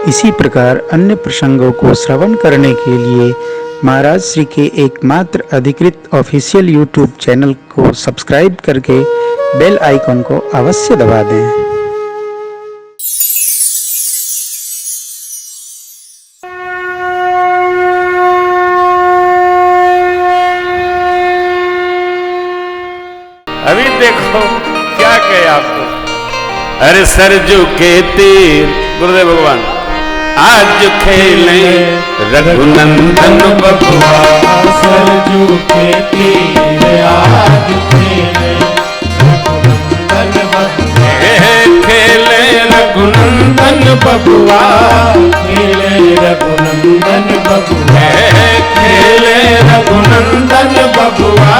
इसी प्रकार अन्य प्रसंगों को श्रवण करने के लिए महाराज श्री के एकमात्र अधिकृत ऑफिशियल यूट्यूब चैनल को सब्सक्राइब करके बेल आइकन को अवश्य दबा दें। अभी देखो क्या कहे आपको। अरे सरजू के तीर गुरुदेव भगवान आज खेले रघुनंदन बबुआ, सरजू के तीर आज खेले रघुनंदन बबुआ, खेले रघुनंदन बबुआ, खेले रघुनंदन बबुआ, खेले रघुनंदन बबुआ,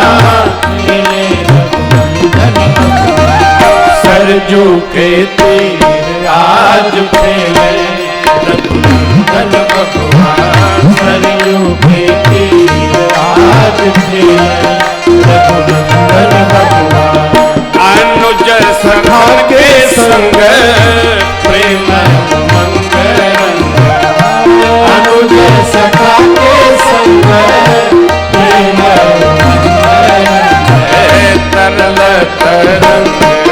खेले रघुनंदन बबुआ, सरजू के तीर आज खेले रघुनंदन बबुआ, सरजू के तीर आज खेले रघुनंदन बबुआ, अनुज सखा के संग प्रेम मंग रंग, अनुज सखा के संग प्रेम मंग रंग, तरल तरंग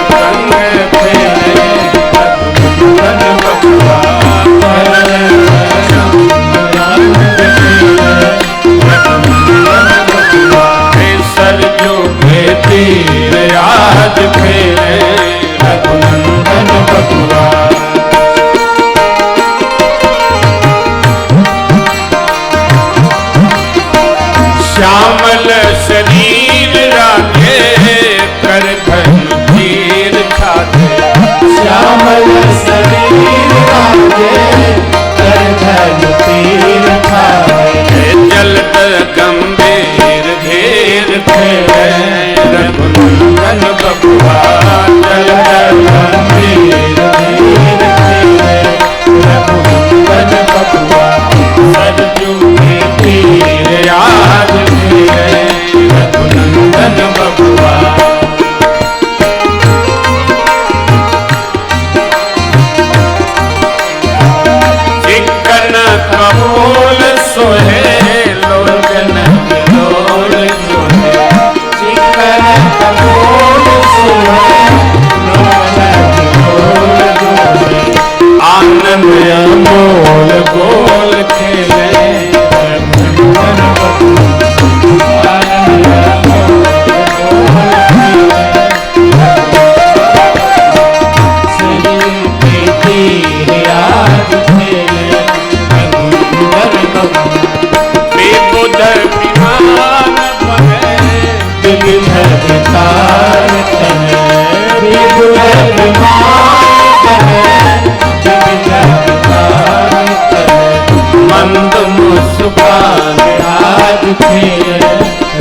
संग खेले रघुनंदन बबुआ, सरजू के तीर आज खेले रघुनंदन बबुआ, श्यामल शरीर राखे कर धन तीर खाते, श्यामल शरीर राखे कर धन तीर खाए, जलद गंभीर घेर खेले रघुनंदन बबुआ, जलद गंभीर धीर खेले रघुनंदन बबुआ, सरजू के तीर आज खेले रघुनंदन बबुआ, चिकन कपोल सोहे लोचन लोल सोहे, चिकन कपोल सोहे, लोचन लोल सोहे, आनंद अमोल गोल खेले रघुनंदन बबुआ, आनंद अमोल गोल खेले सरजू के तीर आज खेले रघुनंदन बबुआ, बेबुध विमान बहे, विविध विकार तहे, विविध विमान तहे, विविध विकार तहे, मंद मुस्कान आज खेले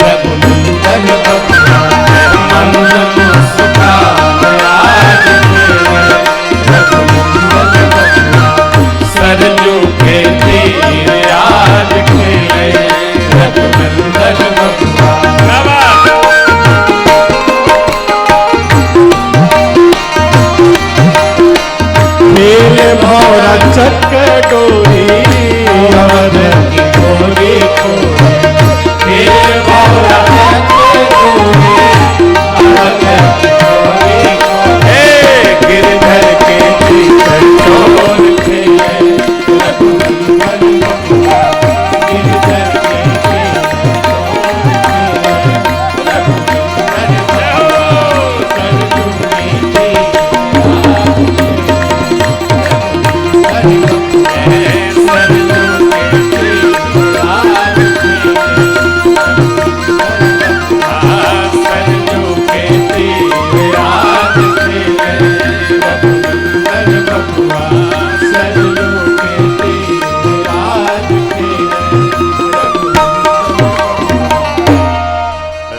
रघुनंदन बबुआ, मंद मुस्कान आज खेले रघुनंदन बबुआ, सरजू के तीर आज खेले रघुनंदन बबुआ, खेल भौरा चक्र डोरी अवध की गोरी खोरी, खेल भौरा चक्र डोरी अवध की गोरी खोरी, गिरधर के भीतर चोर खेले रघुनंदन बबुआ, गिरधर के भीतर चोर खेले रघुनंदन बबुआ, सरजू के तीर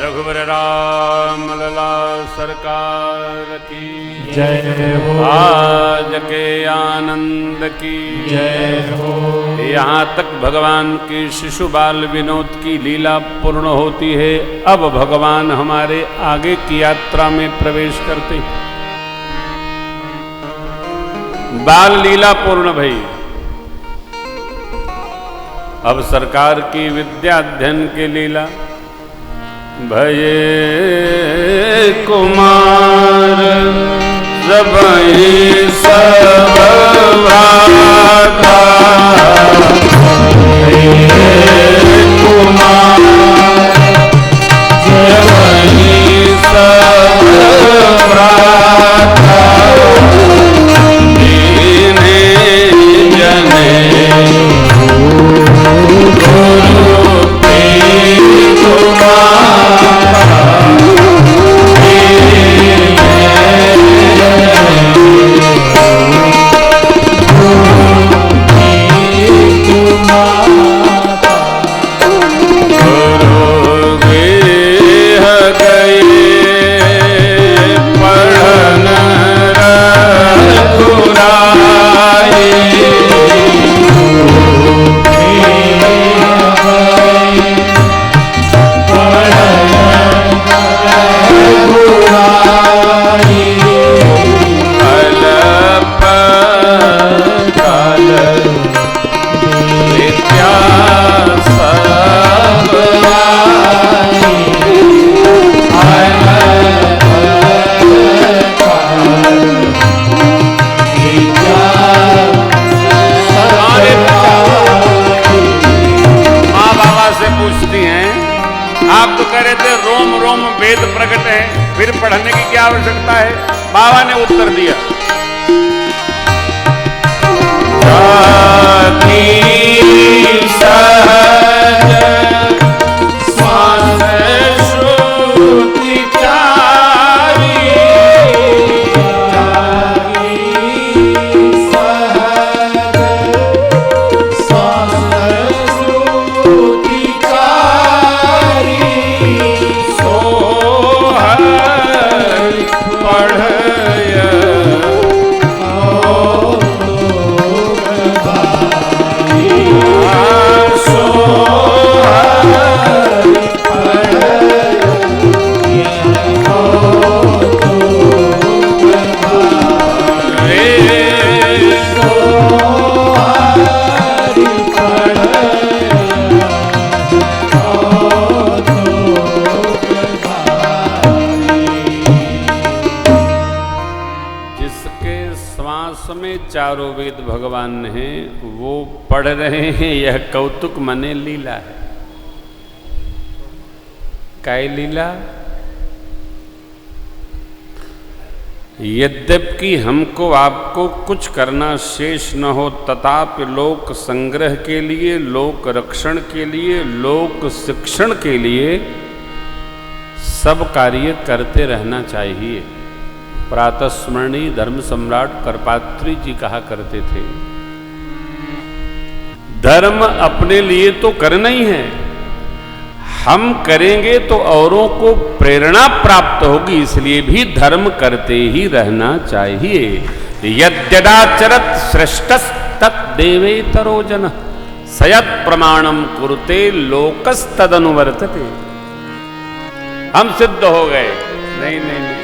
रघुवर राम लला सरकार की जय हो, आज के आनंद की जय हो। यहाँ तक भगवान की शिशु बाल विनोद की लीला पूर्ण होती है। अब भगवान हमारे आगे की यात्रा में प्रवेश करते हैं। बाल लीला पूर्ण भई, अब सरकार की विद्याध्ययन के लीला। भये कुमार सबहि सब भ्राता, कुमार सबहि सब भ्राता, दीने जने गुरु प्रीत कुमार, वेद प्रकट है, फिर पढ़ने की क्या आवश्यकता है? बाबा ने उत्तर दिया, चारों वेद भगवान हैं, वो पढ़ रहे हैं, यह कौतुक मने लीला है। काय लीला? यद्यपि हमको आपको कुछ करना शेष न हो, तथापि लोक संग्रह के लिए, लोक रक्षण के लिए, लोक शिक्षण के लिए सब कार्य करते रहना चाहिए। प्रातस्मरणीय धर्म सम्राट करपात्री जी कहा करते थे, धर्म अपने लिए तो करना ही है, हम करेंगे तो औरों को प्रेरणा प्राप्त होगी, इसलिए भी धर्म करते ही रहना चाहिए। यद्यदाचरत श्रेष्ठस् तद्देवेतरो जनः सयत् प्रमाणम कुरुते लोकस्तदनुवर्तते। हम सिद्ध हो गए? नहीं नहीं नहीं,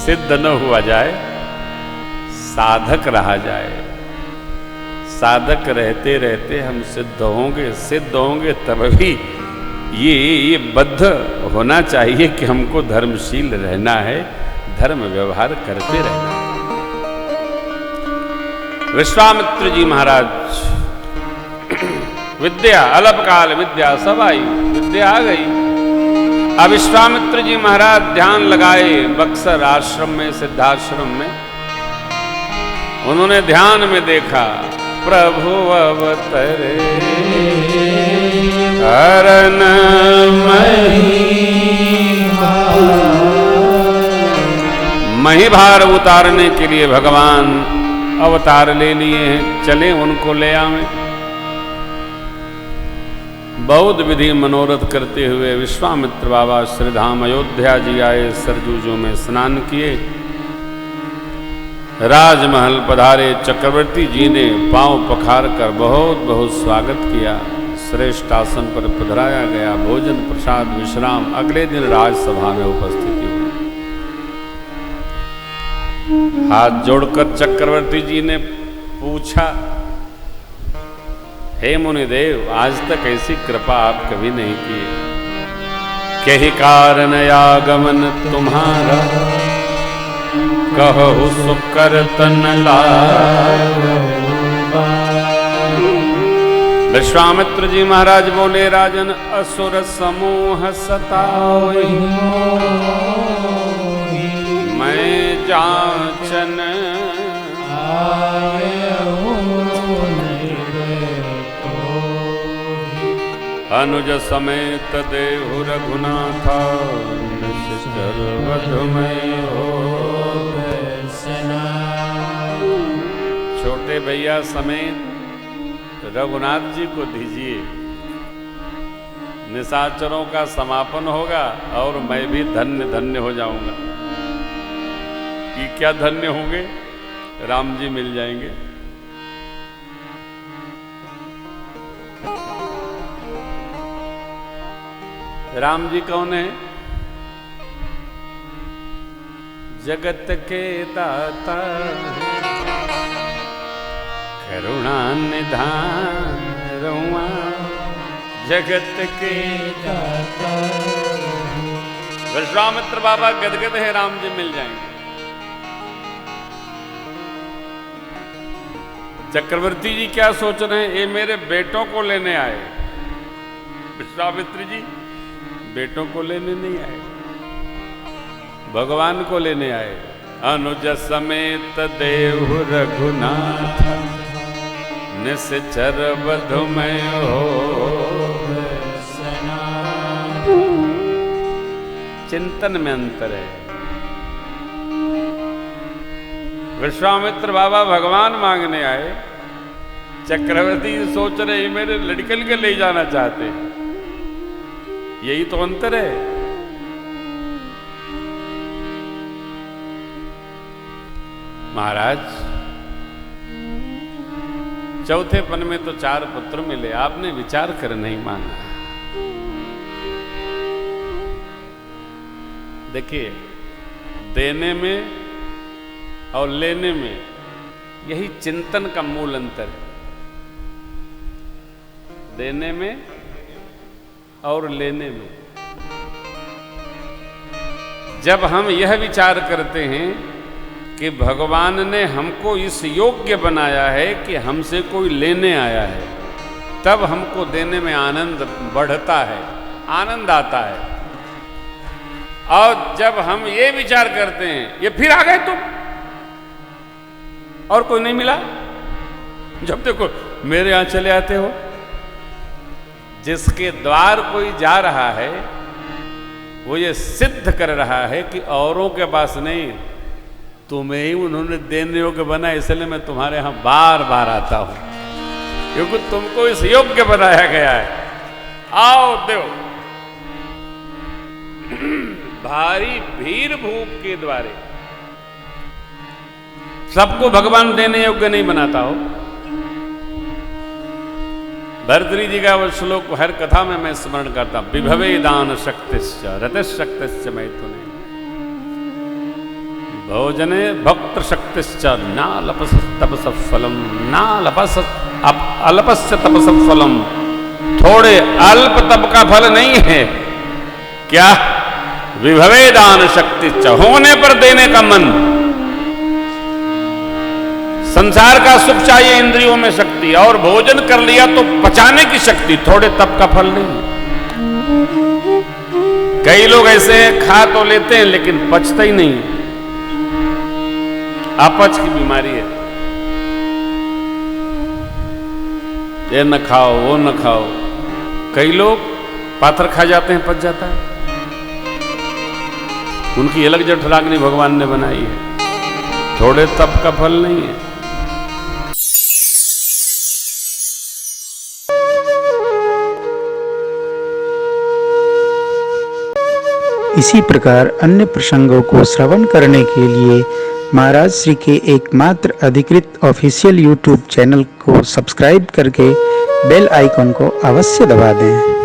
सिद्ध न हुआ जाए, साधक रहा जाए। साधक रहते रहते हम सिद्ध होंगे तब भी ये बद्ध होना चाहिए कि हमको धर्मशील रहना है, धर्म व्यवहार करते रहना है। विश्वामित्र जी महाराज, विद्या अल्पकाल विद्या सब आई, विद्या आ गई। अब विश्वामित्र जी महाराज ध्यान लगाए बक्सर आश्रम में, सिद्धाश्रम में। उन्होंने ध्यान में देखा, प्रभु अवतरे हरन महिभार उतारने के लिए भगवान अवतार ले लिए हैं, चले उनको ले आवें। बहुत विधि मनोरथ करते हुए विश्वामित्र बाबा श्रीधाम अयोध्या जी आए, सरजूजों में स्नान किए, राजमहल पधारे। चक्रवर्ती जी ने पांव पखार कर बहुत बहुत स्वागत किया। श्रेष्ठ आसन पर पधराया गया, भोजन प्रसाद विश्राम। अगले दिन राजसभा में उपस्थिति हुई। हाथ जोड़कर चक्रवर्ती जी ने पूछा, हे मुनिदेव, आज तक ऐसी कृपा आप कभी नहीं की। कही कारण आगमन तुम्हारा, कहु सुकर तन लाग। विश्वामित्र जी महाराज बोले, राजन असुर समूह सतावहि, मैं जांचन अनुज समेत देहु रघुनाथा, निश्चर वधुमय हो दर्शना। छोटे भैया समेत रघुनाथ जी को दीजिए, निशाचरों का समापन होगा और मैं भी धन्य धन्य हो जाऊंगा। कि क्या धन्य होंगे? राम जी मिल जाएंगे। राम जी कौन है? जगत के दाता, करुणा निधान रुआ, जगत के दाता। विश्वामित्र बाबा गदगद है, राम जी मिल जाएंगे। चक्रवर्ती जी क्या सोच रहे हैं? ये मेरे बेटों को लेने आए। विश्वामित्र जी बेटों को लेने नहीं आए, भगवान को लेने आए। अनुज समेत देहु रघुनाथ, निश्चर वधुमय हो दर्शना। चिंतन में अंतर है। विश्वामित्र बाबा भगवान मांगने आए, चक्रवर्ती सोच रहे मेरे लड़कन के ले जाना चाहते हैं। यही तो अंतर है। महाराज, चौथे पन में तो 4 पुत्र मिले, आपने विचार कर नहीं माना। देखिए, देने में और लेने में यही चिंतन का मूल अंतर है। देने में और लेने में जब हम यह विचार करते हैं कि भगवान ने हमको इस योग्य बनाया है कि हमसे कोई लेने आया है, तब हमको देने में आनंद बढ़ता है, आनंद आता है। और जब हम ये विचार करते हैं, ये फिर आ गए तुम और कोई नहीं मिला, जब देखो मेरे यहां चले आते हो। जिसके द्वार कोई जा रहा है वो ये सिद्ध कर रहा है कि औरों के पास नहीं, तुम्हें ही उन्होंने देने योग्य बना, इसलिए मैं तुम्हारे यहां बार बार आता हूं, क्योंकि तुमको इस योग्य बनाया गया है। आओ देव। भारी भीड़ भूप के द्वारे सबको भगवान देने योग्य नहीं बनाता हो। भरतरी जी का वो श्लोक हर कथा में मैं स्मरण करता हूं। विभवे दान शक्तिश्च रतिशक्तिश्च मैथुने, भोजने भक्त शक्तिश्च नालपस तपस फलम, नालपस अल्पस्य तपस फलम। थोड़े अल्प तप का फल नहीं है। क्या? विभवे दान शक्तिश्च, होने पर देने का मन। संसार का सुख चाहिए, इंद्रियों में शक्ति, और भोजन कर लिया तो पचाने की शक्ति, थोड़े तप का फल नहीं। कई लोग ऐसे खा तो लेते हैं लेकिन पचता ही नहीं, अपच की बीमारी है। ये न खाओ, वो न खाओ। कई लोग पाथर खा जाते हैं, पच जाता है। उनकी अलग जठराग्नि भगवान ने बनाई है, थोड़े तप का फल नहीं है। इसी प्रकार अन्य प्रसंगों को श्रवण करने के लिए महाराज श्री के एकमात्र अधिकृत ऑफिशियल YouTube चैनल को सब्सक्राइब करके बेल आइकन को अवश्य दबा दें।